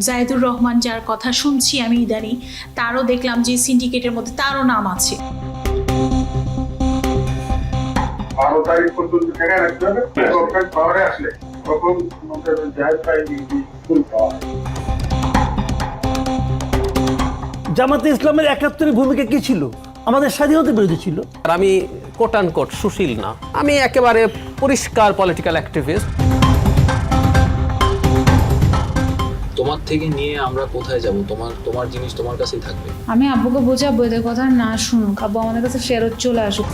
জাহিদুর রহমান যার কথা শুনছি আমি ইদানিং, তারও দেখলাম যে সিন্ডিকেটের মধ্যে তারও নাম আছে। 12 তারিখ পর্যন্ত ঠেকায় রাখতে হবে, গভর্নমেন্ট পাওয়ারে আসলে তখন আমাদের জাহিদ ভাই ফুল পাওয়ার। জামাতে ইসলামের ৭১-এর ভূমিকা কি ছিল? আমাদের স্বাধীনতা বিরোধী ছিল। আর আমি কোট অ্যান্ড কোট সুশীল না, আমি একেবারে পরিষ্কার পলিটিক্যাল অ্যাক্টিভিস্ট। তোমার থেকে নিয়ে আমরা কোথায় যাব? তোমার জিনিস তোমার কাছেই থাকবে। আমি আব্বুকে বোঝাবো এদের কথা না শুনুক, আব্বু আমাদের কাছে ফেরত চলে আসুক।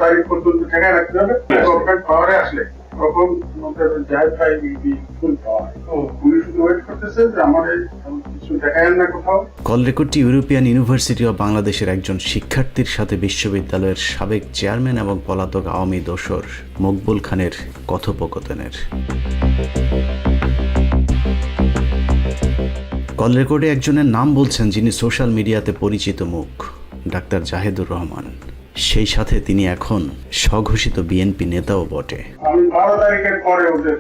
তারিখ পর্যন্ত ঠেকায় রাখতে হবে, গভর্নমেন্ট পাওয়ারে আসলে তখন আমাদের জাহিদ ভাই ফুল পাওয়ার। পুলিশ শুধু ওয়েট করতেছে যে আমাদের কিছু দেখায় না কোথাও। কল রেকর্ডটি ইউরোপিয়ান ইউনিভার্সিটি অব বাংলাদেশের একজন শিক্ষার্থীর সাথে বিশ্ববিদ্যালয়ের সাবেক চেয়ারম্যান এবং পলাতক আওয়ামী দোসর মকবুল খানের কথোপকথনের। কল রেকর্ডে একজনের নাম বলছেন যিনি সোশ্যাল মিডিয়াতে পরিচিত মুখ, ডাক্তার জাহিদুর রহমান। সেই সাথে তিনি এখন স্বঘোষিত বিএনপি নেতাও বটে। আমি 12 তারিখের পরে ওদের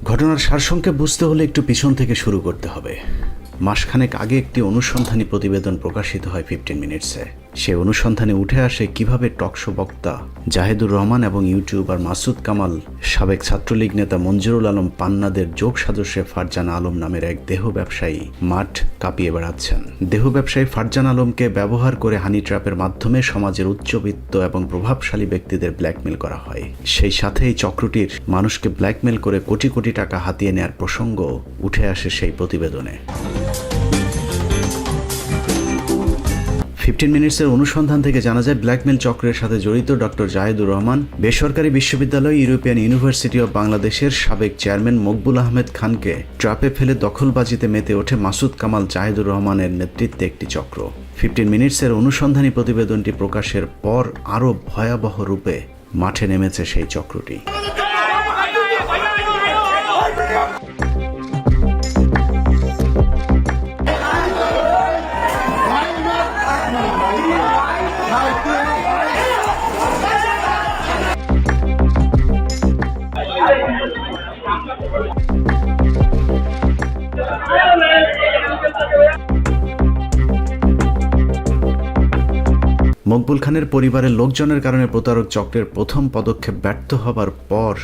ঘটনার সারসংক্ষেপ বুঝতে হলে একটু পিছন থেকে শুরু করতে হবে। মাসখানেক আগে একটি অনুসন্ধানী প্রতিবেদন প্রকাশিত হয় 15 মিনিটসে। সে অনুসন্ধানে উঠে আসে কিভাবে টকশো বক্তা জাহিদুর রহমান এবং ইউটিউবার মাসুদ কামাল সাবেক ছাত্রলীগ নেতা মঞ্জুরুল আলম পান্নাদের যোগ সাদস্যে ফারজানা আলম নামের এক দেহ ব্যবসায়ী মাঠ কাঁপিয়ে বেড়াচ্ছেন। দেহ ব্যবসায়ী ফারজানা আলমকে ব্যবহার করে হানি ট্র্যাপের মাধ্যমে সমাজের উচ্চবিত্ত এবং প্রভাবশালী ব্যক্তিদের ব্ল্যাকমেল করা হয়। সেই সাথে এই চক্রটির মানুষকে ব্ল্যাকমেল করে কোটি কোটি টাকা হাতিয়ে নেয়ার প্রসঙ্গ উঠে আসে সেই প্রতিবেদনে। 15 মিনিটসের অনুসন্ধান থেকে জানা যায় ব্ল্যাকমেল চক্রের সাথে জড়িত ডক্টর জাহিদুর রহমান বেসরকারি বিশ্ববিদ্যালয় ইউরোপিয়ান ইউনিভার্সিটি অব বাংলাদেশের সাবেক চেয়ারম্যান মকবুল আহমেদ খানকে ট্র্যাপে ফেলে দখলবাজিতে মেতে ওঠে মাসুদ কামাল জাহিদুর রহমানের নেতৃত্বে একটি চক্র। 15 মিনিটসের অনুসন্ধানী প্রতিবেদনটি প্রকাশের পর আরও ভয়াবহ রূপে মাঠে নেমেছে সেই চক্রটি। মকবুল খানের পরিবারের লোকজনের কারণে প্রতারক চক্রের প্রথম পদক্ষেপ ব্যর্থ হবার পর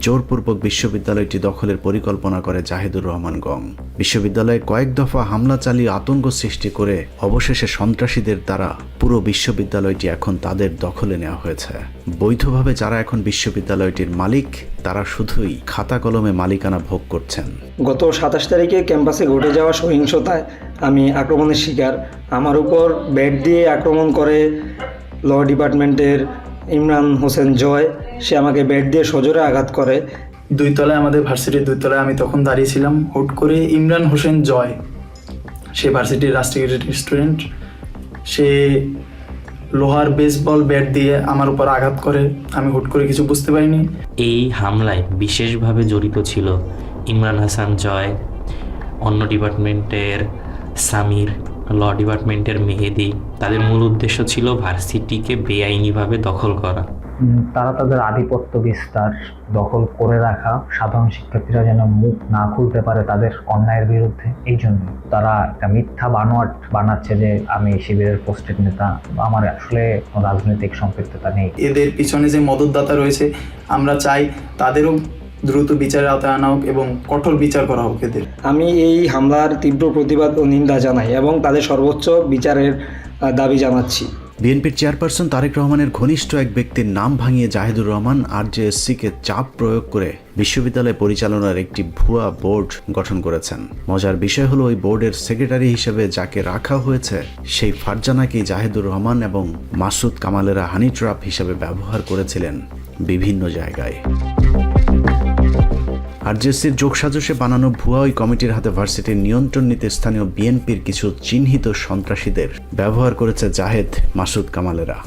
জোরপূর্বক বিশ্ববিদ্যালয়টি দখলের পরিকল্পনা করে জাহিদুর রহমান গং। বিশ্ববিদ্যালয়ে কয়েক দফা হামলা চালিয়ে আতঙ্ক সৃষ্টি করে অবশেষে সন্ত্রাসীদের দ্বারা পুরো বিশ্ববিদ্যালয়টি এখন তাদের দখলে নেওয়া হয়েছে। বৈধভাবে যারা এখন বিশ্ববিদ্যালয়টির মালিক তারা শুধুই খাতা কলমে মালিকানা ভোগ করছেন। গত 27 তারিখে ক্যাম্পাসে ঘটে যাওয়া সহিংসতায় আমি আক্রমণের শিকার। আমার উপর ব্যাট দিয়ে আক্রমণ করে ল ডিপার্টমেন্টের ইমরান হোসেন জয়। সে আমাকে ব্যাট দিয়ে সজোরে আঘাত করে। 2 তলায়, আমাদের ভার্সিটির 2 তলায় আমি তখন দাঁড়িয়েছিলাম। হুট করে ইমরান হোসেন জয়, সে ভার্সিটির রাষ্ট্রীয় স্টুডেন্ট, সে লোহার বেসবল ব্যাট দিয়ে আমার উপর আঘাত করে। আমি হুট করে কিছু বুঝতে পারিনি। এই হামলায় বিশেষভাবে জড়িত ছিল ইমরান হাসান জয়, অন্য ডিপার্টমেন্টের সামির, ল ডিপার্টমেন্টের মেহেদি। তাদের মূল উদ্দেশ্য ছিল ভার্সিটিকে বেআইনিভাবে দখল করা। তারা তাদের আধিপত্য বিস্তার, দখল করে রাখা, সাধারণ শিক্ষার্থীরা যেন মুখ না খুলতে পারে তাদের অন্যায়ের বিরুদ্ধে। এই জন্য তারা একটা মিথ্যা বানোয়াট বানাচ্ছে যে আমি শিবিরের পোস্টেড নেতা। আমার আসলে রাজনৈতিক সম্পৃক্ততা নেই। এদের পিছনে যে মদতদাতা রয়েছে, আমরা চাই তাদেরও দ্রুত বিচারের আওতায় আনা হোক এবং কঠোর বিচার করা হোক এদের। আমি এই হামলার তীব্র প্রতিবাদ ও নিন্দা জানাই এবং তাদের সর্বোচ্চ বিচারের দাবি জানাচ্ছি। বিএনপির চেয়ারপারসন তারেক রহমানের ঘনিষ্ঠ এক ব্যক্তির নাম ভাঙিয়ে জাহিদুর রহমান আরজেএসসিকে চাপ প্রয়োগ করে বিশ্ববিদ্যালয় পরিচালনার একটি ভুয়া বোর্ড গঠন করেছেন। মজার বিষয় হলো ওই বোর্ডের সেক্রেটারি হিসেবে যাকে রাখা হয়েছে সেই ফারজানাকেই জাহিদুর রহমান এবং মাসুদ কামালেরা হানি ট্র্যাপ হিসেবে ব্যবহার করেছিলেন বিভিন্ন জায়গায়। আরজেএসসির যোগসাজশে বানানো ভুয়া ওই কমিটির হাতে ভার্সিটির নিয়ন্ত্রণ নিতে স্থানীয় বিএনপির কিছু চিহ্নিত সন্ত্রাসীদের ব্যবহার করেছে জাহেদ, মাসুদ কামালেরা।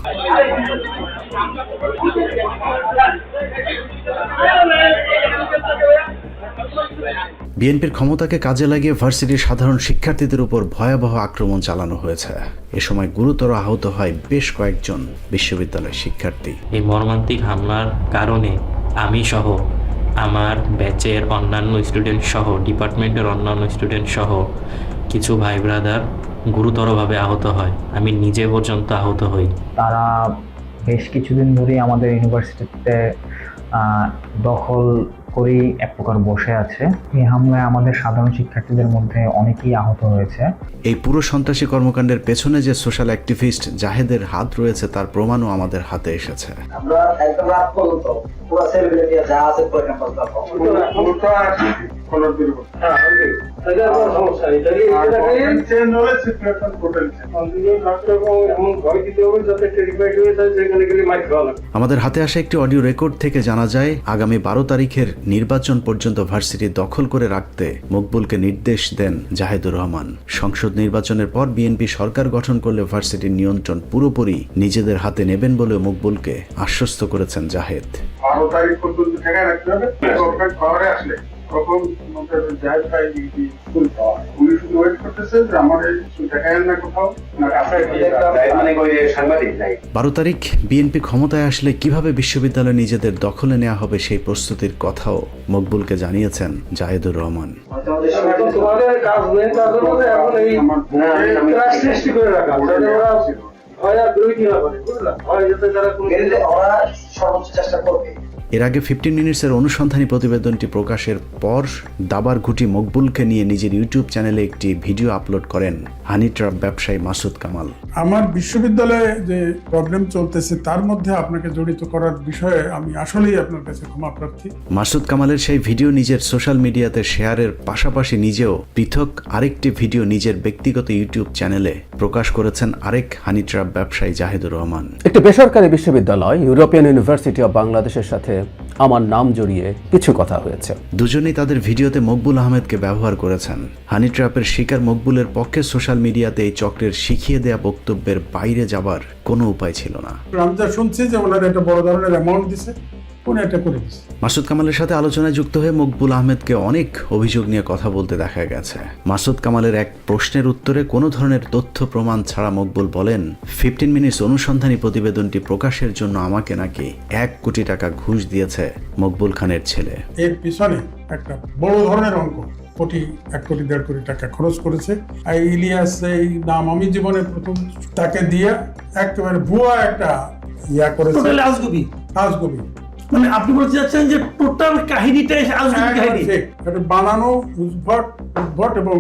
বিএনপির ক্ষমতাকে কাজে লাগিয়ে ভার্সিটির সাধারণ শিক্ষার্থীদের উপর ভয়াবহ আক্রমণ চালানো হয়েছে। এ সময় গুরুতর আহত হয় বেশ কয়েকজন বিশ্ববিদ্যালয়ের শিক্ষার্থী। এই মর্মান্তিক হামলার কারণে আমি সহ আমার ব্যাচের অন্যান্য স্টুডেন্ট সহ ডিপার্টমেন্টের অন্যান্য স্টুডেন্ট সহ কিছু ভাই ব্রাদার গুরুতরভাবে আহত হয়। আমি নিজে পর্যন্ত আহত হই। তারা বেশ কিছুদিন ধরেই আমাদের ইউনিভার্সিটিতে দখল করেই এক প্রকার বসে আছে। এই হামলায় আমাদের সাধারণ শিক্ষার্থীদের মধ্যে অনেকেই আহত হয়েছে। এই পুরো সন্ত্রাসী কর্মকাণ্ডের পেছনে যে সোশ্যাল অ্যাক্টিভিস্ট জাহেদের হাত রয়েছে তার প্রমাণও আমাদের হাতে এসেছে। আমরা একদম রাত পর্যন্ত পুরো সেলিব্রেট নিয়ে যা আছে পুরো ক্যাম্পাস আমাদের হাতে আসা একটি অডিও রেকর্ড থেকে জানা যায়, আগামী 12 তারিখের নির্বাচন পর্যন্ত ভার্সিটি দখল করে রাখতে মকবুলকে নির্দেশ দেন জাহেদুর রহমান। সংসদ নির্বাচনের পর বিএনপি সরকার গঠন করলে ভার্সিটির নিয়ন্ত্রণ পুরোপুরি নিজেদের হাতে নেবেন বলে মকবুলকে আশ্বস্ত করেছেন জাহেদ। 12 তারিখ পর্যন্ত ঠেকায় রাখতে হবে। গভর্নমেন্ট পাওয়ারে আসলে তখন জাহেদ ভাই ফুল পাওয়ার। উনি শুধু ওয়েট করতেছে যে আমার এই ঠেকায় না কোথাও না কাছে 12 তারিখ বিএনপি ক্ষমতায় আসলে কিভাবে বিশ্ববিদ্যালয় নিজেদের দখলে নেওয়া হবে সেই প্রস্তুতির কথাও মকবুলকে জানিয়েছেন জাহেদুর রহমান। তোমাদের কাজ নেই, তাদের মধ্যে এখন এই সৃষ্টি করে রাখা সর্বোচ্চ চেষ্টা করবে। এর আগে 15 মিনিটসের অনুসন্ধানী প্রতিবেদনটি প্রকাশের পর দাবার ঘুঁটি মকবুলকে নিয়ে নিজের ইউটিউব চ্যানেলে একটি ভিডিও আপলোড করেন হানি ট্রাপ ব্যবসায়ী মাসুদ কামাল। আমার বিশ্ববিদ্যালয়ে যে প্রবলেম চলতেছে তার মধ্যে আপনাকে জড়িত করার বিষয়ে আমি আসলেই আপনার কাছে ক্ষমা প্রার্থী। মাসুদ কামালের সেই ভিডিও নিজের সোশ্যাল মিডিয়াতে শেয়ারের পাশাপাশি নিজেও পৃথক আরেকটি ভিডিও নিজের ব্যক্তিগত ইউটিউব চ্যানেলে প্রকাশ করেছেন আরেক হানি ট্রাপ ব্যবসায়ী জাহেদুর রহমান। একটি বেসরকারি বিশ্ববিদ্যালয় ইউরোপিয়ান ইউনিভার্সিটি অব বাংলাদেশের সাথে আমার নাম জড়িয়ে কিছু কথা হয়েছে। দুজনেই তাদের ভিডিওতে মকবুল আহমেদকে ব্যবহার করেছেন। হানি ট্র্যাপের শিকার মকবুলের পক্ষে সোশ্যাল মিডিয়াতে এই চক্রের শিখিয়ে দেয়া বক্তব্যের বাইরে যাবার কোনো উপায় ছিল না। আমি যা শুনছি যে ওনারা একটা বড় ধরনের অ্যামাউন্ট দিছে, উনি এটা করে দিছে। মাসুদ কামালের সাথে আলোচনায় যুক্ত হয়ে মকবুল আহমেদকে অনেক অভিযোগ নিয়ে কথা বলতে দেখা গেছে। মাসুদ কামালের এক প্রশ্নের উত্তরে কোনো ধরনের তথ্য প্রমাণ ছাড়া মকবুল বলেন, 15 মিনিটস অনুসন্ধানী প্রতিবেদনটি প্রকাশের জন্য আমাকে নাকি 1 কোটি টাকা ঘুষ দিয়েছে মকবুল খানের ছেলে। এর পিছনে একটা বড় ধরনের অঙ্ক, 1 কোটি 1.5 কোটি টাকা খরচ করেছে। এই ইলিয়াস, এই নাম আমি জীবনে প্রথম তাকে দিয়ে একেবারে ভুয়া একটা করেছে। আজগুবি মানে আপনি বলতে চাচ্ছেন যে টোটাল কাহিনীটাই আজগুবি কাহিনী, এটা বানানো উদ্ভট এবং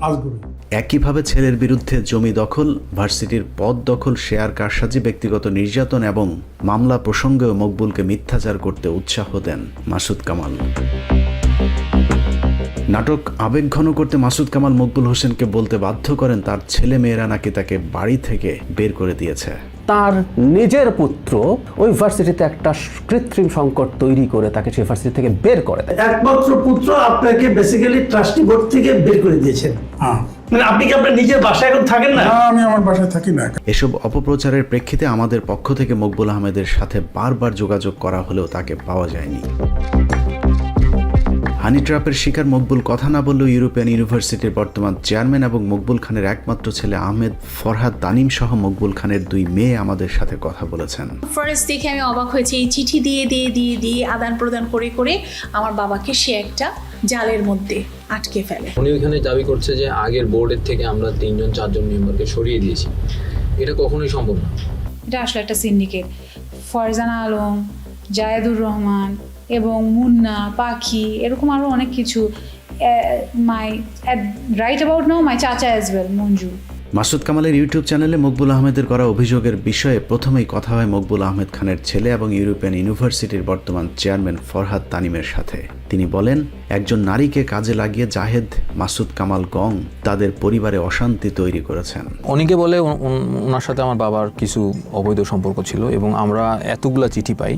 আজগুবি। একইভাবে ছেলের বিরুদ্ধে জমি দখল, ভার্সিটির পদ দখল, শেয়ার কারসাজি, ব্যক্তিগত নির্যাতন এবং মামলা প্রসঙ্গেও মকবুলকে মিথ্যাচার করতে উৎসাহ দেন মাসুদ কামাল। নাটক আবেগঘন করতে মাসুদ কামাল মকবুল হোসেনকে বলতে বাধ্য করেন তার ছেলে মেয়েরা নাকি তাকে বাড়ি থেকে বের করে দিয়েছে। তার নিজের পুত্র ওই ভার্সিটিতে একটা কৃত্রিম সংকট তৈরি করে তাকে সেই ভার্সিটি থেকে বের করে দেয়। একমাত্র পুত্র আপনাকে বেসিক্যালি ট্রাস্টি বোর্ড থেকে বের করে দিয়েছেন। মানে আপনি কি আপনার নিজের বাসায় এখন থাকেন না? আমি আমার বাসায় থাকি না। এসব অপপ্রচারের প্রেক্ষিতে আমাদের পক্ষ থেকে মকবুল আহমেদের সাথে বারবার যোগাযোগ করা হলেও তাকে পাওয়া যায়নি। হানি ট্র্যাপের শিকার মকবুল কথা না বললেও ইউরোপিয়ান ইউনিভার্সিটির বর্তমান চেয়ারম্যান এবং মকবুল খানের একমাত্র ছেলে আহমেদ ফরহাদ তানিম সহ মকবুল খানের 2 মেয়ে আমাদের সাথে কথা বলেছেন। ফার্স্ট দেখে আমি অবাক হয়েছি, এই চিঠি দিয়ে আদান প্রদান করে আমার বাবাকে সে একটা জালের মধ্যে আটকে ফেলে। উনি ওইখানে দাবি করছে যে আগের বোর্ডের থেকে আমরা 3-4 মেম্বারকে সরিয়ে দিয়েছি। এটা কখনোই সম্ভব না। এটা আসলে একটা সিন্ডিকেট। ফরজানা আলম, জায়েদুর রহমান এবং মুন্না, পাখি, এরকম আরও অনেক কিছু। রাইট অ্যাবাউট নাও মাই চাচা অ্যাজ ওয়েল, মঞ্জু। মাসুদ কামালের ইউটিউব চ্যানেলে মকবুল আহমেদের করা অভিযোগের বিষয়ে প্রথমেই কথা হয় মকবুল আহমেদ খানের ছেলে এবং ইউরোপিয়ান ইউনিভার্সিটির বর্তমান চেয়ারম্যান ফরহাদ তানিমের সাথে। তিনি বলেন, একজন নারীকে কাজে লাগিয়ে জাহেদ, মাসুদ কামাল গং তাদের পরিবারে অশান্তি তৈরি করেছেন। অনেকে বলে ওনার সাথে আমার বাবার কিছু অবৈধ সম্পর্ক ছিল এবং আমরা এতগুলা চিঠি পাই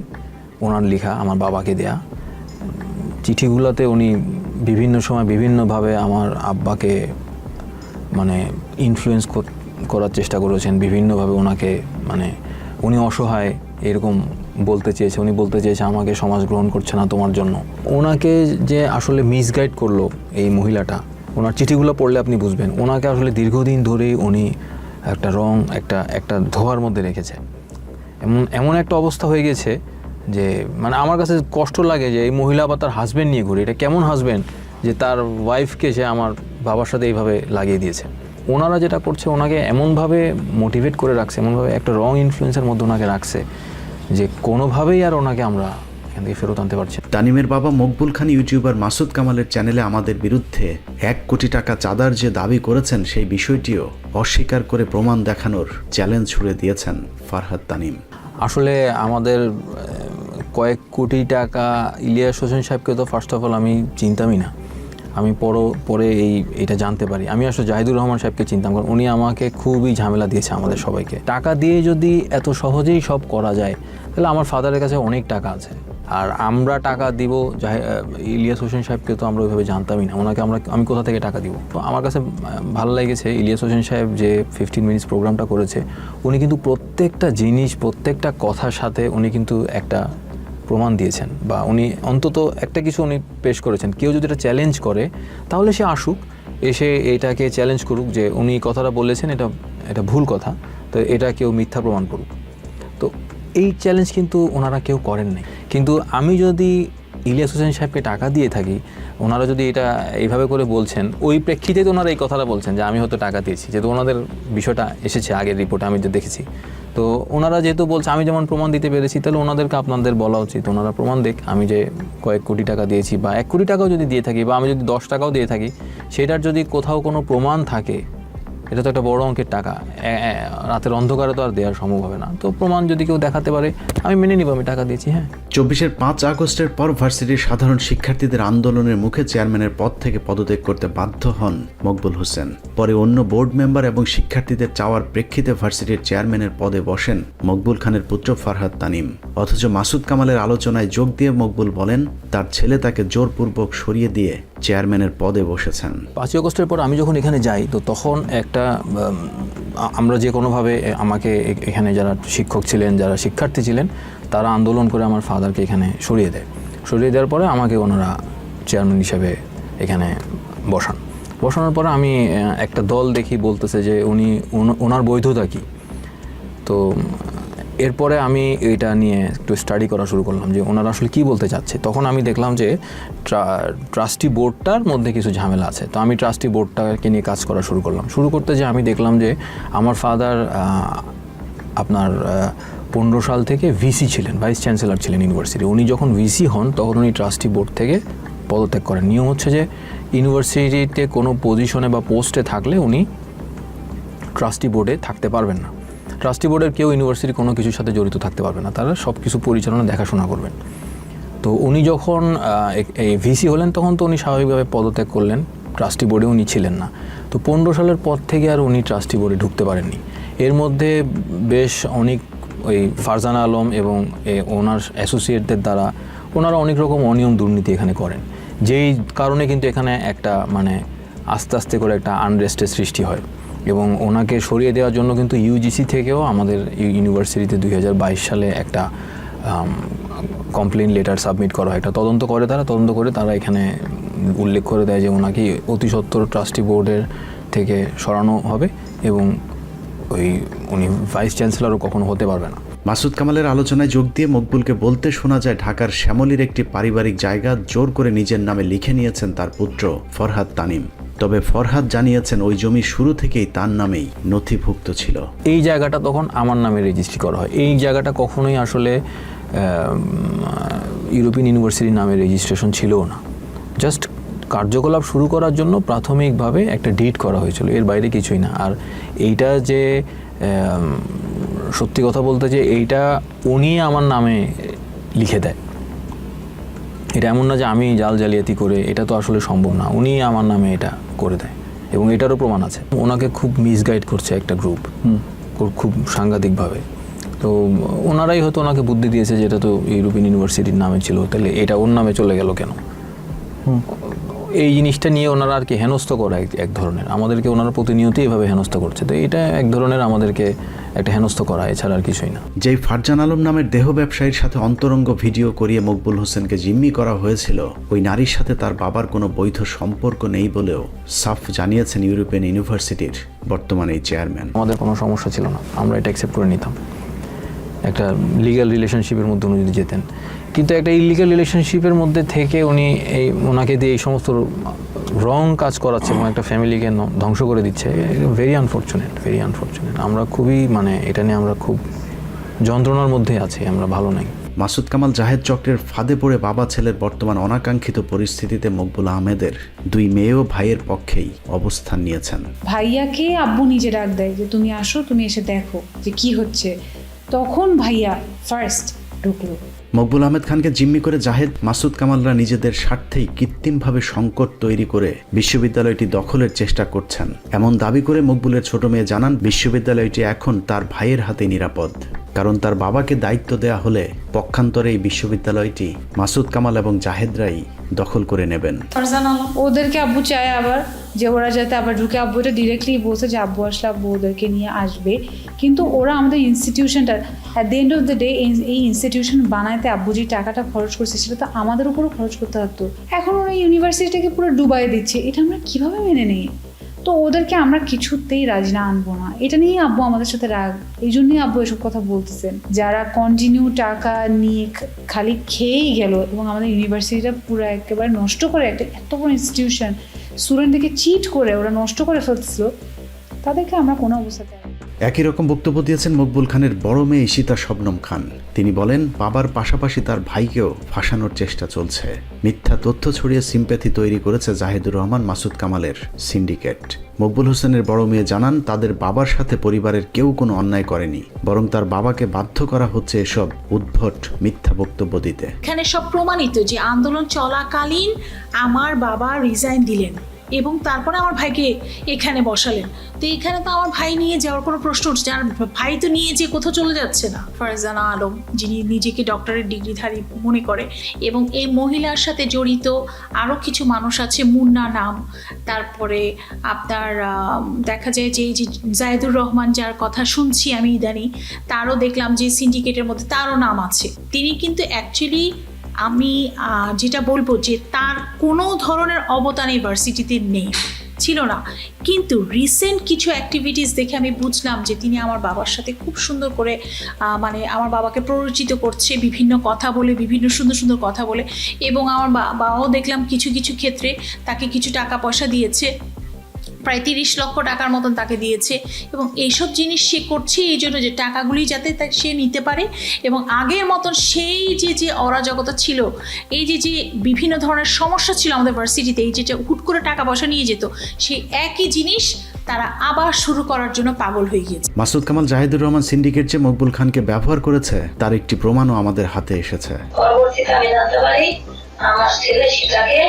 ওনার লেখা, আমার বাবাকে দেয়া চিঠিগুলোতে উনি বিভিন্ন সময় বিভিন্নভাবে আমার আব্বাকে মানে ইনফ্লুয়েন্স করার চেষ্টা করেছেন, বিভিন্নভাবে ওনাকে মানে উনি অসহায় এরকম বলতে চেয়েছে, উনি বলতে চেয়েছে আমাকে সমাজ গ্রহণ করছে না তোমার জন্য। ওনাকে যে আসলে মিসগাইড করলো এই মহিলাটা, ওনার চিঠিগুলো পড়লে আপনি বুঝবেন ওনাকে আসলে দীর্ঘদিন ধরেই উনি একটা একটা ধোয়ার মধ্যে রেখেছে। এমন একটা অবস্থা হয়ে গেছে যে মানে আমার কাছে কষ্ট লাগে যে এই মহিলা আবার তার হাজব্যান্ড নিয়ে ঘুরে। এটা কেমন হাজব্যান্ড যে তার ওয়াইফকে সে আমার বাবার সাথে এইভাবে লাগিয়ে দিয়েছে। ওনারা যেটা করছে ওনাকে এমনভাবে মোটিভেট করে রাখছে, এমনভাবে একটা রং ইনফ্লুয়েন্সের মধ্যে ওনাকে রাখছে যে কোনোভাবেই আর ওনাকে আমরা এখান থেকে ফেরত আনতে পারছি না। তানিমের বাবা মকবুল খান ইউটিউবার মাসুদ কামালের চ্যানেলে আমাদের বিরুদ্ধে 1 কোটি টাকা চাঁদার যে দাবি করেছেন সেই বিষয়টিও অস্বীকার করে প্রমাণ দেখানোর চ্যালেঞ্জ ছুড়ে দিয়েছেন ফারহাদ তানিম। আসলে আমাদের কয়েক কোটি টাকা ইলিয়াস হোসেন সাহেবকে তো ফার্স্ট অফ অল আমি চিনতামই না। আমি পরে এইটা জানতে পারি। আমি আসলে জাহিদুর রহমান সাহেবকে চিনতাম, কারণ উনি আমাকে খুবই ঝামেলা দিয়েছে আমাদের সবাইকে। টাকা দিয়ে যদি এত সহজেই সব করা যায় তাহলে আমার ফাদারের কাছে অনেক টাকা আছে, আর আমরা টাকা দিব ইলিয়াস হোসেন সাহেবকে তো আমরা ওইভাবে জানতামই না। ওনাকে আমি কোথা থেকে টাকা দিব? তো আমার কাছে ভালো লেগেছে ইলিয়াস হোসেন সাহেব যে 15 মিনিটস প্রোগ্রামটা করেছে, উনি কিন্তু প্রত্যেকটা জিনিস প্রত্যেকটা কথার সাথে উনি কিন্তু একটা প্রমাণ দিয়েছেন, বা উনি অন্তত একটা কিছু উনি পেশ করেছেন। কেউ যদি এটা চ্যালেঞ্জ করে তাহলে সে আসুক, এসে এটাকে চ্যালেঞ্জ করুক যে উনি কথাটা বলেছেন এটা ভুল কথা, তো এটা কেউ মিথ্যা প্রমাণ করুক। তো এই চ্যালেঞ্জ কিন্তু ওনারা কেউ করেন নাই। কিন্তু আমি যদি ইলিয়াস হোসেন সাহেবকে টাকা দিয়ে থাকি, ওনারা যদি এটা এইভাবে করে বলছেন, ওই প্রেক্ষিতে তো ওনারা এই কথাটা বলছেন যে আমি হয়তো টাকা দিয়েছি, যেহেতু ওনাদের বিষয়টা এসেছে আগের রিপোর্টে আমি যে দেখেছি। তো ওনারা যেহেতু বলছে আমি যেমন প্রমাণ দিতে পেরেছি, তাহলে ওনাদেরকে আপনাদের বলা উচিত ওনারা প্রমাণ দেখ আমি যে কয়েক কোটি টাকা দিয়েছি, বা 1 কোটি টাকাও যদি দিয়ে থাকি, বা আমি যদি 10 টাকাও দিয়ে থাকি, সেটার যদি কোথাও কোনো প্রমাণ থাকে, এটা তো একটা বড় অঙ্কের টাকা, রাতের অন্ধকারে তো আর দেওয়ার সম্ভব হবে না। তো প্রমাণ যদি কেউ দেখাতে পারে আমি মেনে নিব আমি টাকা দিয়েছি। হ্যাঁ, 24-এর 5 আগস্টের পর ভার্সিটির সাধারণ শিক্ষার্থীদের আন্দোলনের মুখে চেয়ারম্যানের পদ থেকে পদত্যাগ করতে বাধ্য হন মকবুল হোসেন। পরে অন্য বোর্ড মেম্বার এবং শিক্ষার্থীদের চাওয়ার প্রেক্ষিতে ভার্সিটির চেয়ারম্যানের পদে বসেন মকবুল খানের পুত্র ফারহাদ তানিম। অথচ মাসুদ কামালের আলোচনায় যোগ দিয়ে মকবুল বলেন তার ছেলে তাকে জোরপূর্বক সরিয়ে দিয়ে চেয়ারম্যানের পদে বসেছেন। 5 আগস্টের পর আমি যখন এখানে যাই, তো তখন আমরা যে কোনোভাবে আমাকে এখানে যারা শিক্ষক ছিলেন, যারা শিক্ষার্থী ছিলেন, তারা আন্দোলন করে আমার ফাদারকে এখানে সরিয়ে দেওয়ার পরে আমাকে ওনারা চেয়ারম্যান হিসেবে এখানে বসানোর পরে আমি একটা দল দেখি বলতেছে যে ওনার বৈধতা কী। তো এরপরে আমি এটা নিয়ে একটু স্টাডি করা শুরু করলাম যে ওনারা আসলে কী বলতে চাচ্ছে। তখন আমি দেখলাম যে ট্রাস্টি বোর্ডটার মধ্যে কিছু ঝামেলা আছে। তো আমি ট্রাস্টি বোর্ডটাকে নিয়ে কাজ করা শুরু করতে যে আমি দেখলাম যে আমার ফাদার আপনার 15 সাল থেকে ভিসি ছিলেন, ভাইস চ্যান্সেলর ছিলেন ইউনিভার্সিটি। উনি যখন ভিসি হন তখন উনি ট্রাস্টি বোর্ড থেকে পদত্যাগ করেন। নিয়ম হচ্ছে যে ইউনিভার্সিটিতে কোনো পজিশনে বা পোস্টে থাকলে উনি ট্রাস্টি বোর্ডে থাকতে পারবেন না। ট্রাস্টি বোর্ডের কেউ ইউনিভার্সিটির কোনো কিছুর সাথে জড়িত থাকতে পারবে না, তারা সব কিছু পরিচালনা দেখাশোনা করবেন। তো উনি যখন এই ভিসি হলেন তখন তো উনি স্বাভাবিকভাবে পদত্যাগ করলেন, ট্রাস্টি বোর্ডে উনি ছিলেন না। তো 15 সালের পর থেকে আর উনি ট্রাস্টি বোর্ডে ঢুকতে পারেননি। এর মধ্যে বেশ অনেক ওই ফারজানা আলম এবং ওনার অ্যাসোসিয়েটদের দ্বারা ওনারা অনেক রকম অনিয়ম দুর্নীতি এখানে করেন, যেই কারণে কিন্তু এখানে একটা মানে আস্তে আস্তে করে একটা আনরেস্টের সৃষ্টি হয়। এবং ওনাকে সরিয়ে দেওয়ার জন্য কিন্তু ইউজিসি থেকেও আমাদের ইউনিভার্সিটিতে 2022 সালে একটা কমপ্লেন লেটার সাবমিট করা হয়। একটা তদন্ত করে তারা এখানে উল্লেখ করে দেয় যে ওনাকে অতি সত্বর ট্রাস্টি বোর্ডের থেকে সরানো হবে এবং উনি ভাইস চ্যান্সেলরও কখনো হতে পারবে না। মাসুদ কামালের আলোচনায় যোগ দিয়ে মকবুলকে বলতে শোনা যায় ঢাকার শ্যামলীর একটি পারিবারিক জায়গা জোর করে নিজের নামে লিখে নিয়েছেন তার পুত্র ফরহাদ তানিম। তবে ফরহাদ জানিয়েছেন ওই জমি শুরু থেকেই তার নামেই নথিভুক্ত ছিল। এই জায়গাটা তখন আমার নামে রেজিস্ট্রি করা হয়। এই জায়গাটা কখনোই আসলে ইউরোপিয়ান ইউনিভার্সিটির নামে রেজিস্ট্রেশন ছিল না। জাস্ট কার্যকলাপ শুরু করার জন্য প্রাথমিকভাবে একটা ডিড করা হয়েছিল, এর বাইরে কিছুই না। আর এইটা যে সত্যি কথা বলতে যে এইটা উনি আমার নামে লিখে দেয়, এটা এমন না যে আমি জালিয়াতি করে, এটা তো আসলে সম্ভব না। উনি আমার নামে এটা করে দেয় এবং এটারও প্রমাণ আছে। ওনাকে খুব মিসগাইড করছে একটা গ্রুপ, খুব সাংঘাতিকভাবে। তো ওনারাই হয়তো ওনাকে বুদ্ধি দিয়েছে যে এটা তো ইউরোপিয়ান ইউনিভার্সিটির নামে ছিল, তাহলে এটা ওর নামে চলে গেল কেন। এই জিনিসটা নিয়ে ওনারা আর কি হেনস্থ করা এক ধরনের, আমাদেরকে ওনারা প্রতিনিয়ত এভাবে হেনস্থ করছে। তো এটা এক ধরনের আমাদেরকে একটা হেনস্থ করা, এছাড়া আর কিছুই না। যেই ফারজান আলম নামের দেহ ব্যবসায়ীর সাথে অন্তরঙ্গ ভিডিও করিয়ে মকবুল হোসেনকে জিম্মি করা হয়েছিল, ওই নারীর সাথে তার বাবার কোনো বৈধ সম্পর্ক নেই বলেও সাফ জানিয়েছেন ইউরোপিয়ান ইউনিভার্সিটির বর্তমানে এই চেয়ারম্যান। আমাদের কোনো সমস্যা ছিল না, আমরা এটা অ্যাকসেপ্ট করে নিতাম একটা লিগ্যাল রিলেশনশিপের মধ্যে উনি যদি যেতেন। কিন্তু একটা ইলিগাল রিলেশনশিপের মধ্যে থেকে উনি ওনাকে দিয়ে এই সমস্ত রং কাজ করাচ্ছে এবং একটা ফ্যামিলিকে ধ্বংস করে দিচ্ছে, ভেরি আনফর্চুনেট। আমরা খুবই এটা নিয়ে আমরা খুব যন্ত্রণার মধ্যে আছি, আমরা ভালো নাই। মাসুদ কামাল জাহেদ চক্রের ফাঁদে পড়ে বাবা ছেলের বর্তমান অনাকাঙ্ক্ষিত পরিস্থিতিতে মকবুল আহমেদের দুই মেয়ে ও ভাইয়ের পক্ষেই অবস্থান নিয়েছেন। ভাইয়াকে আব্বু নিজে ডাক দেয় যে তুমি আসো, তুমি এসে দেখো যে কি হচ্ছে। তখন ভাইয়া ফার্স্ট ঢুকলো। মকবুল আহমেদ খানকে জিম্মি করে জাহেদ, মাসুদ কামালরা নিজেদের স্বার্থেই কৃত্রিমভাবে সংকট তৈরি করে বিশ্ববিদ্যালয়টি দখলের চেষ্টা করছেন এমন দাবি করে মকবুলের ছোট মেয়ে জানান, বিশ্ববিদ্যালয়টি এখন তার ভাইয়ের হাতে নিরাপদ, কারণ তার বাবাকে দায়িত্ব দেয়া হলে পক্ষান্তরে এই বিশ্ববিদ্যালয়টি মাসুদ কামাল এবং জাহেদরাই দখল করে নেবেন। ওদেরকে আব্বু চায় আবার যে ওরা যাতে আবার ঢুকে, আব্বু এটা ডিরেক্টলি বলছে যে আব্বু আসলে আব্বু ওদেরকে নিয়ে আসবে, কিন্তু ওরা আমাদের ইনস্টিটিউশনটা at the end of the day এই ইনস্টিটিউশন বানাইতে আব্বু যে টাকাটা খরচ করছে সেটা তো আমাদের উপরও খরচ করতে হতো। এখন ওরা ইউনিভার্সিটিটাকে পুরো ডুবাই দিচ্ছে, এটা আমরা কিভাবে মেনে নিই? তো ওদেরকে আমরা কিছুতেই রাজি না আনবো না, এটা নিয়েই আব্বু আমাদের সাথে রাগ। এই জন্যই আব্বু এসব কথা বলতেছেন। যারা কন্টিনিউ টাকা নিয়ে খালি খেয়েই গেল এবং আমাদের ইউনিভার্সিটিটা পুরো একেবারে নষ্ট করে, একটা এত বড় ইনস্টিটিউশন স্টুডেন্টদেরকে চিট করে ওরা নষ্ট করে ফেলছিল, তাদেরকে আমরা কোনো অবস্থাতে। একই রকম বক্তব্য দিয়েছেন মকবুল খানের বড় মেয়ে ঈশিতা শবনম খান। তিনি বলেন, বাবার পাশাপাশি তার ভাইকেও ফাঁসানোর চেষ্টা চলছে। মিথ্যা তথ্য ছড়িয়ে সিম্প্যাথি তৈরি করেছে জাহিদুর রহমান মাসুদ কামালের সিন্ডিকেট। মকবুল হোসেনের বড় মেয়ে জানান, তাদের বাবার সাথে পরিবারের কেউ কোনো অন্যায় করেনি, বরং তার বাবাকে বাধ্য করা হচ্ছে এসব উদ্ভট মিথ্যা বক্তব্য দিতে। এখানে সব প্রমাণিত যে আন্দোলন চলাকালীন আমার বাবা রিজাইন দিলেন এবং তারপরে আমার ভাইকে এখানে বসালেন। তো এখানে তো আমার ভাই নিয়ে যাওয়ার কোনো প্রশ্ন উঠছে, আর ভাই তো নিয়ে যে কোথাও চলে যাচ্ছে না। ফারজানা আলম, যিনি নিজেকে ডক্টরেট ডিগ্রিধারী মনে করে, এবং এই মহিলার সাথে জড়িত আরও কিছু মানুষ আছে, মুন্না নাম, তারপরে আপনার দেখা যায় যে এই যে জায়েদুর রহমান যার কথা শুনছি আমি ইদানি, তারও দেখলাম যে সিন্ডিকেটের মধ্যে তারও নাম আছে। তিনি কিন্তু অ্যাকচুয়ালি আমি যেটা বলবো যে তার কোনো ধরনের অবদান ইউনিভার্সিটিতে নেই, ছিল না, কিন্তু রিসেন্ট কিছু অ্যাক্টিভিটিস দেখে আমি বুঝলাম যে তিনি আমার বাবার সাথে খুব সুন্দর করে আমার বাবাকে প্ররোচিত করছে বিভিন্ন কথা বলে, বিভিন্ন সুন্দর সুন্দর কথা বলে, এবং আমার বাবাও দেখলাম কিছু কিছু ক্ষেত্রে তাকে কিছু টাকা পয়সা দিয়েছে, প্রায় 30 লক্ষ টাকার মতন তাকে দিয়েছে। এবং এইসব জিনিস সে করছে এই জন্য যে টাকাগুলি যাতে সে নিতে পারে, এবং আগের মতন সেই যে অরাজকতা ছিল, এই যে বিভিন্ন ধরনের সমস্যা ছিল আমাদের ভার্সিটিতে, এই যে হুট করে টাকা পয়সা নিয়ে যেত, সেই একই জিনিস তারা আবার শুরু করার জন্য পাগল হয়ে গিয়েছে। মাসুদ কামাল জাহিদুর রহমান সিন্ডিকেট যে মকবুল খানকে ব্যবহার করেছে তার একটি প্রমাণও আমাদের হাতে এসেছে। পরবর্তীতে আমি জানতে পারি আমার ছেলে সেটাকে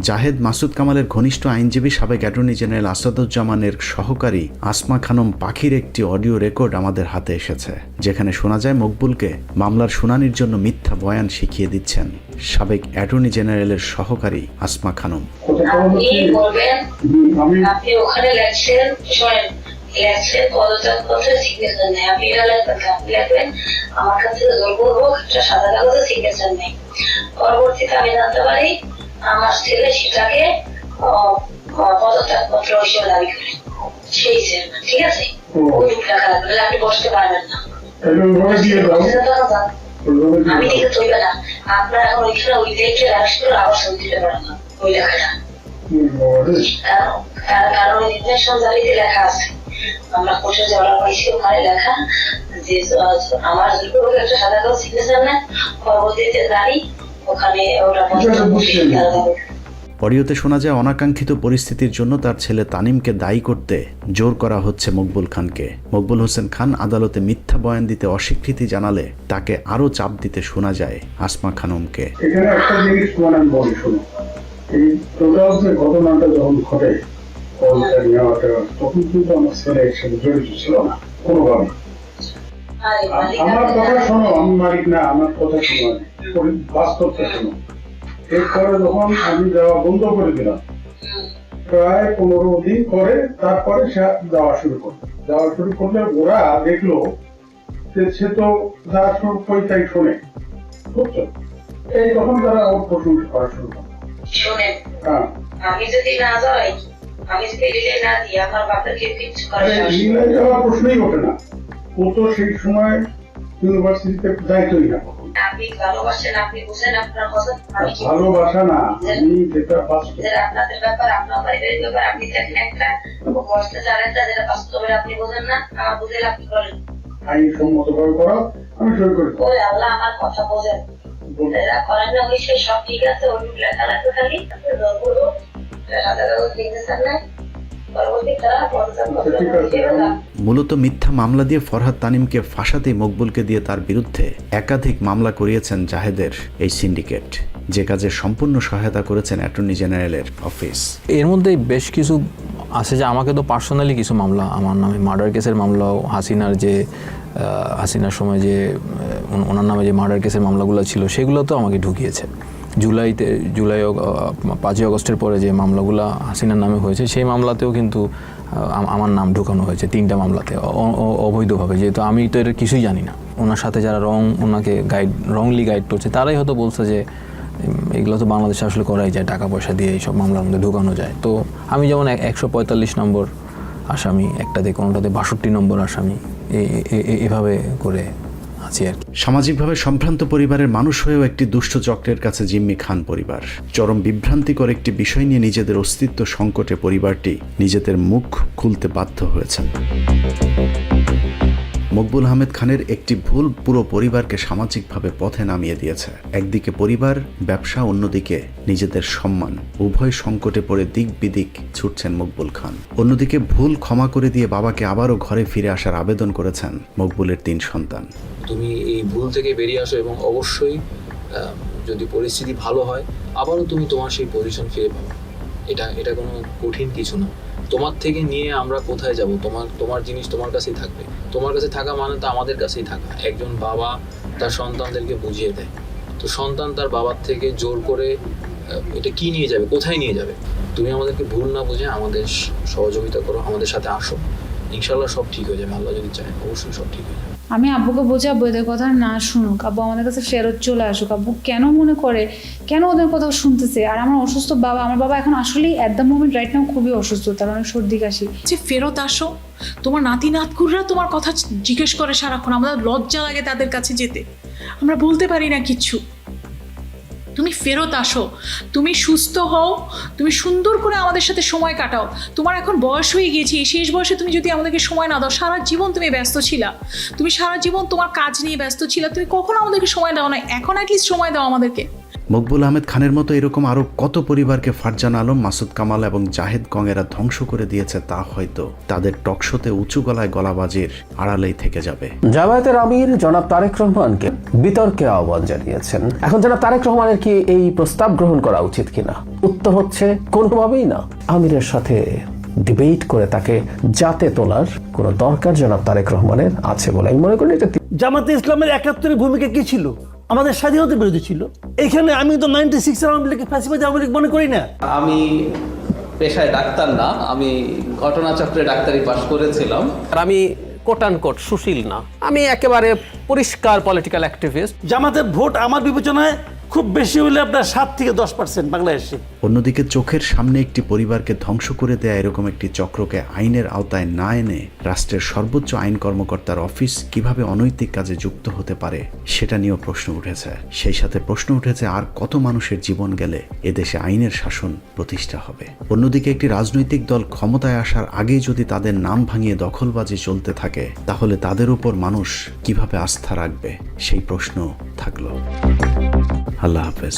জাহেদ মাসুদ কামালের ঘনিষ্ঠ আইনজীবী সাবেক অ্যাটর্নি জেনারেল আসাদুজ্জামানের সহকারী আসমা খানম পাখির একটি অডিও রেকর্ড আমাদের হাতে এসেছে, যেখানে শোনা যায় মকবুলকে মামলার শুনানির জন্য মিথ্যা বয়ান শিখিয়ে দিচ্ছেন সাবেক অ্যাটর্নি জেনারেলের সহকারী আসমা খানম। আপনি ওখানে লেখছেন পদত্যাগপত্রে সিগনেচার নেই, আপনি এটা লিখবেন আমার কাছে জোর করবো একটা সাদা কাগজে সিগনেচার নেই। পরবর্তীতে আমি জানতে পারি আমার ছেলে সেটাকে পদত্যাগপত্র হিসেবে দাবি করে, সেই চেয়ারম্যান, ঠিক আছে, ওই লেখা লাগবে, আপনি বসতে পারবেন না, আমি দেখে তৈবে না, আপনার এখন ওইখানে ওই লেখে রাখছিল আবার সই দিতে পারেন না ওই লেখাটা, কারণ নির্দেশন জারিতে লেখা আছে, আমরা কোর্টে যাওয়ার পাইছি ওখানে লেখা যে আমার একটা সাদা কাগজ সিগনেচার নেন, পরবর্তীতে জানি ওখানে ওরা অডিওতে শোনা যায় অনাকাঙ্ক্ষিত পরিস্থিতির জন্য তার ছেলে তানিমকে দায়ী করতে জোর করা হচ্ছে মকবুল খানকে। মকবুল হোসেন খান আদালতে মিথ্যা বয়ান দিতে অস্বীকৃতি জানালে তাকে আরো চাপ দিতে শোনা যায় আসমা খানমকে। এখানে একটা জিনিস আমি বলি, শুনো, এই টোটাল যে ঘটনাটা যখন ঘটে তখন কিন্তু আমার ছেলে একসাথে জড়িত ছিল না কোনোভাবে। আমার কথা শোনো, আমি মালিক না, আমার কথা শোনো, বাস্তবটা শোনো। এরপরে যখন আমি যাওয়া বন্ধ করে দিলাম, প্রায় 15 দিন পরে তারপরে সে যাওয়া শুরু করলে ওরা দেখলো যে সে তো যা কই তাই শোনে, বুঝছো? এই তখন তারা ওর প্রশংসা করা শুরু করে। শোনেন, হ্যাঁ, আমি যদি না যাই, আমি যদি রিলে না দিই, আমার বাপেরকে কিচ্ছু করে রিলে যাওয়ার প্রশ্নই ওঠে না। ও তো সেই সময় ইউনিভার্সিটিতে যাইতই না। আপনি ভালোবাসেন, আপনি বুঝেন আপনার কথা। আমি কি ভালোবাসা না, আমি যেটা আপনাদের ব্যাপার, আপনার পারিবারিক ব্যাপার, আপনি দেখেন একটা বসতে জানেন না, যেটা বাস্তবে আপনি বোঝেন না, আমার বুঝেন আপনি করেন। আইনসম্মত ভাবে করা, আমি সই করি। ওরে আল্লাহ, আমার কথা বোঝেন, এরা করেন না, ওই সেই সব ঠিক আছে, ওই লেখা লাগবে খালি দরগুলো সাদা কাগজ লিখেছেন না, পরবর্তী তারা মূলত মিথ্যা মামলা দিয়ে ফরহাদ তানিমকে ফাঁসাতে মকবুলকে দিয়ে তার বিরুদ্ধে একাধিক মামলা করিয়েছেন জাহেদের এই সিন্ডিকেট, যে কাজে সম্পূর্ণ সহায়তা করেছেন অ্যাটর্নি জেনারেলের অফিস। এর মধ্যে বেশ কিছু আছে যে আমাকে তো পার্সোনালি কিছু মামলা, আমার নামে মার্ডার কেসের মামলাও, হাসিনার সময় যে ওনার নামে যে মার্ডার কেসের মামলাগুলো ছিল সেগুলো তো আমাকে ঢুকিয়েছে। জুলাই 5ই আগস্টের পরে যে মামলাগুলো হাসিনার নামে হয়েছে সেই মামলাতেও কিন্তু আমার নাম ঢুকানো হয়েছে 3টা মামলাতে অবৈধভাবে, যেহেতু আমি তো এটা কিছুই জানি না। ওনার সাথে যারা ওনাকে রংলি গাইড করছে তারাই হয়তো বলছে যে এগুলো তো বাংলাদেশে আসলে করাই যায়, টাকা পয়সা দিয়ে এইসব মামলার মধ্যে ঢুকানো যায়। তো আমি যেমন 145 নম্বর আসামি, একটাতে কোনোটাতে 62 নম্বর আসামি, এভাবে করে আছি আর কি। সামাজিকভাবে সম্ভ্রান্ত পরিবারের মানুষ হয়েও একটি দুষ্ট চক্রের কাছে জিম্মি খান পরিবার। চরম বিভ্রান্তিকর একটি বিষয় নিয়ে নিজেদের অস্তিত্ব সংকটে পরিবারটি নিজেদের মুখ খুলতে বাধ্য হয়েছেন। মকবুল আহমেদ খানের একটি ভুল পুরো পরিবারকে সামাজিকভাবে পথে নামিয়ে দিয়েছে। একদিকে পরিবার, ব্যবসা, অন্যদিকে নিজেদের সম্মান, উভয় সংকটে পড়ে দিক বিদিক ছুটছেন মকবুল খান। অন্যদিকে ভুল ক্ষমা করে দিয়ে বাবাকে আবারও ঘরে ফিরে আসার আবেদন করেছেন মকবুলের 3 সন্তান। তুমি এই ভুল থেকে বেরিয়ে আসো এবং অবশ্যই যদি পরিস্থিতি ভালো হয় আবারও তুমি তোমার সেই পজিশন ফিরে পাবে। এটা কোনো কঠিন কিছু না। তোমার থেকে নিয়ে আমরা কোথায় যাব? তোমার জিনিস তোমার কাছেই থাকবে। তোমার কাছে থাকা মানে তো আমাদের কাছেই থাকা। একজন বাবা তার সন্তানদেরকে বুঝিয়ে দেয়, তো সন্তান তার বাবার থেকে জোর করে এটা কি নিয়ে যাবে, কোথায় নিয়ে যাবে? তুমি আমাদেরকে ভুল না বুঝে আমাদের সহযোগিতা করো, আমাদের সাথে আসো, ইনশাল্লাহ সব ঠিক হয়ে যাবে। আল্লাহ যদি চায় অবশ্যই সব ঠিক হয়ে যাবে। আমি আব্বুকে বোঝাবো এদের কথা না শুনুক, আব্বু আমাদের কাছে ফেরত চলে আসুক। আব্বু কেন মনে করে, কেন ওদের কথা শুনতেছে? আর আমার অসুস্থ বাবা, আমার বাবা এখন আসলেই at the moment right now খুবই অসুস্থ, তার অনেক সর্দি কাশি। যে ফেরত আসো, তোমার নাতি নাতকুররা তোমার কথা জিজ্ঞেস করে সারাক্ষণ, আমাদের লজ্জা লাগে তাদের কাছে যেতে, আমরা বলতে পারি না কিচ্ছু। তুমি ফেরত আসো, তুমি সুস্থ হও, তুমি সুন্দর করে আমাদের সাথে সময় কাটাও। তোমার এখন বয়স হয়ে গিয়েছে, এই শেষ বয়সে তুমি যদি আমাদেরকে সময় না দাও, সারা জীবন তুমি ব্যস্ত ছিলা, তুমি সারা জীবন তোমার কাজ নিয়ে ব্যস্ত ছিলা, তুমি কখনো আমাদেরকে সময় দাও না, এখন অ্যাটলিস্ট সময় দাও আমাদেরকে। মকবুল আহমেদ খানের মতো এরকম আরও কত পরিবারকে ফারজান আলম, মাসুদ কামাল এবং জাহেদ কংয়েরা ধ্বংস করে দিয়েছে তা হয়তো তাদের টকশোতে উঁচু গলায় গলাবাজির আড়ালেই থেকে যাবে। জামায়াতের আমির জনাব তারেক রহমানকে বিতর্কে আহ্বান জানিয়েছেন। এখন জনাব তারেক রহমানের কি এই প্রস্তাব গ্রহণ করা উচিত কিনা? উত্তর হচ্ছে কোনোভাবেই না। আমিরের সাথে ডিবেট করে তাকে জাতে তোলার কোনো দরকার জনাব তারেক রহমানের আছে বলে আমি মনে করি। জামাতে ইসলামের 71-এর ভূমিকা কি ছিল? আমাদের স্বাধীনতা বিরোধী ছিল। এখানে আমি তো 96 আওয়ামী লীগকে ফ্যাসিবাদী আওয়ামী লীগ মনে করি না। আমি পেশায় ডাক্তার না, আমি ঘটনাচক্রে ডাক্তারি পাশ করেছিলাম। আর আমি কোট অ্যান্ড কোট সুশীল না, আমি একেবারে পরিষ্কার পলিটিক্যাল অ্যাক্টিভিস্ট। জামাতের ভোট আমার বিবেচনায় খুব বেশি হলে আপনার 7 থেকে 10% বাংলাদেশে। অন্যদিকে চোখের সামনে একটি পরিবারকে ধ্বংস করে দেয়া এরকম একটি চক্রকে আইনের আওতায় না এনে রাষ্ট্রের সর্বোচ্চ আইন কর্মকর্তার অফিস কিভাবে অনৈতিক কাজে যুক্ত হতে পারে সেটা নিয়েও প্রশ্ন উঠেছে। সেই সাথে প্রশ্ন উঠেছে আর কত মানুষের জীবন গেলে এদেশে আইনের শাসন প্রতিষ্ঠা হবে। অন্যদিকে একটি রাজনৈতিক দল ক্ষমতায় আসার আগেই যদি তাদের নাম ভাঙিয়ে দখলবাজি চলতে থাকে তাহলে তাদের উপর মানুষ কিভাবে আস্থা রাখবে সেই প্রশ্ন থাকলো। আল্লাহ হাফেজ।